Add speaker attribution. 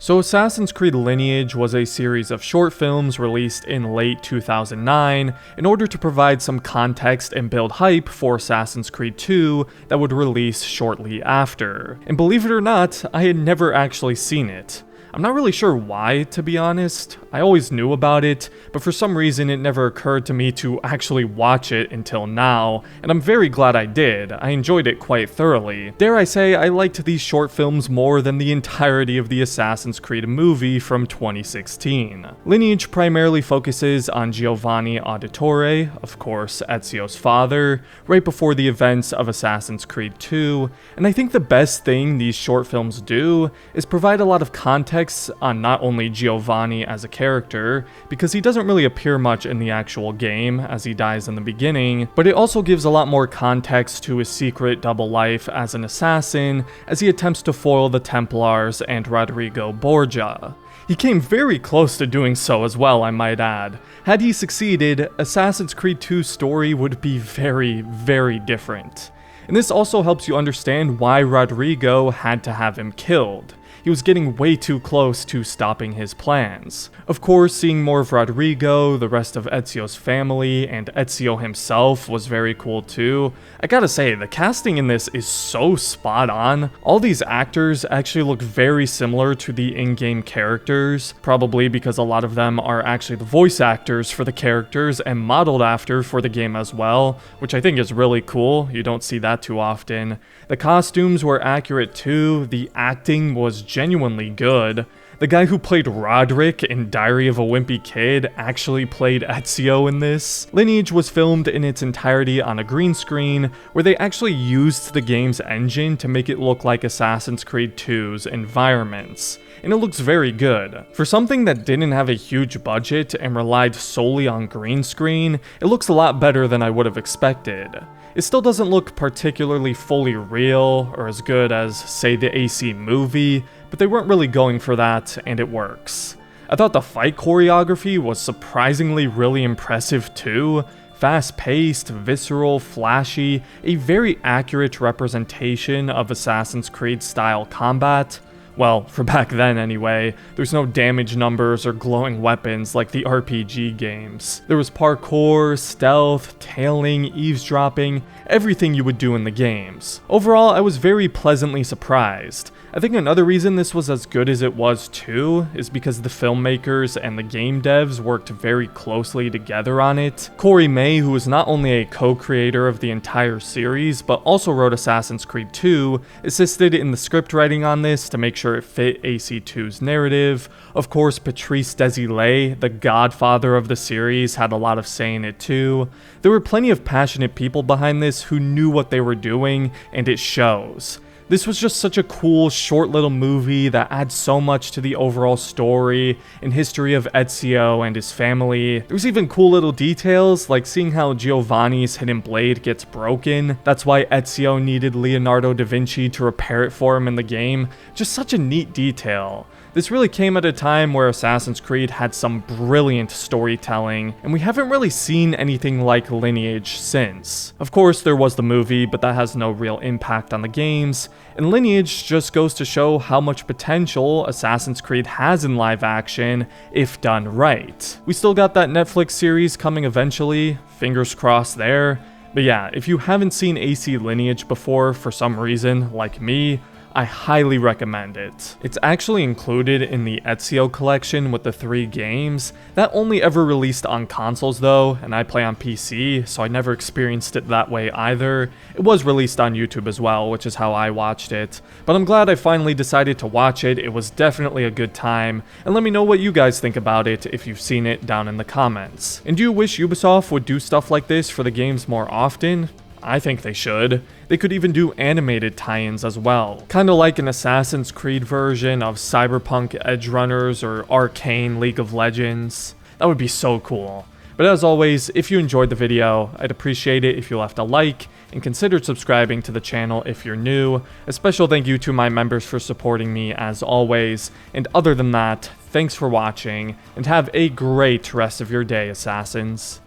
Speaker 1: So Assassin's Creed Lineage was a series of short films released in late 2009 in order to provide some context and build hype for Assassin's Creed 2 that would release shortly after. And believe it or not, I had never actually seen it. I'm not really sure why, to be honest. I always knew about it, but for some reason it never occurred to me to actually watch it until now, and I'm very glad I did. I enjoyed it quite thoroughly. Dare I say, I liked these short films more than the entirety of the Assassin's Creed movie from 2016. Lineage primarily focuses on Giovanni Auditore, of course Ezio's father, right before the events of Assassin's Creed 2, and I think the best thing these short films do is provide a lot of context on not only Giovanni as a character, because he doesn't really appear much in the actual game as he dies in the beginning, but it also gives a lot more context to his secret double life as an assassin as he attempts to foil the Templars and Rodrigo Borgia. He came very close to doing so as well, I might add. Had he succeeded, Assassin's Creed 2's story would be very, very different. And this also helps you understand why Rodrigo had to have him killed. He was getting way too close to stopping his plans. Of course, seeing more of Rodrigo, the rest of Ezio's family, and Ezio himself was very cool too. I gotta say, the casting in this is so spot on. All these actors actually look very similar to the in-game characters, probably because a lot of them are actually the voice actors for the characters and modeled after for the game as well, which I think is really cool. You don't see that too often. The costumes were accurate too, the acting was genuinely good. The guy who played Roderick in Diary of a Wimpy Kid actually played Ezio in this. Lineage was filmed in its entirety on a green screen, where they actually used the game's engine to make it look like Assassin's Creed 2's environments. And it looks very good. For something that didn't have a huge budget and relied solely on green screen, it looks a lot better than I would have expected. It still doesn't look particularly fully real or as good as, say, the AC movie, but they weren't really going for that, and it works. I thought the fight choreography was surprisingly really impressive too. Fast-paced, visceral, flashy, a very accurate representation of Assassin's Creed style combat. Well, for back then anyway, there's no damage numbers or glowing weapons like the RPG games. There was parkour, stealth, tailing, eavesdropping, everything you would do in the games. Overall, I was very pleasantly surprised. I think another reason this was as good as it was too is because the filmmakers and the game devs worked very closely together on it. Corey May, who is not only a co-creator of the entire series, but also wrote Assassin's Creed 2, assisted in the script writing on this to make sure it fit AC2's narrative. Of course, Patrice Desilets, the godfather of the series, had a lot of say in it too. There were plenty of passionate people behind this who knew what they were doing, and it shows. This was just such a cool, short little movie that adds so much to the overall story and history of Ezio and his family. There's even cool little details, like seeing how Giovanni's hidden blade gets broken. That's why Ezio needed Leonardo da Vinci to repair it for him in the game. Just such a neat detail. This really came at a time where Assassin's Creed had some brilliant storytelling, and we haven't really seen anything like Lineage since. Of course, there was the movie, but that has no real impact on the games, and Lineage just goes to show how much potential Assassin's Creed has in live action, if done right. We still got that Netflix series coming eventually, fingers crossed there. But yeah, if you haven't seen AC Lineage before for some reason, like me, I highly recommend it. It's actually included in the Ezio collection with the 3 games. That only ever released on consoles though, and I play on PC, so I never experienced it that way either. It was released on YouTube as well, which is how I watched it. But I'm glad I finally decided to watch it. It was definitely a good time, and let me know what you guys think about it if you've seen it down in the comments. And do you wish Ubisoft would do stuff like this for the games more often? I think they should. They could even do animated tie-ins as well. Kinda like an Assassin's Creed version of Cyberpunk Edge Runners or Arcane League of Legends. That would be so cool. But as always, if you enjoyed the video, I'd appreciate it if you left a like and considered subscribing to the channel if you're new. A special thank you to my members for supporting me as always. And other than that, thanks for watching and have a great rest of your day, Assassins.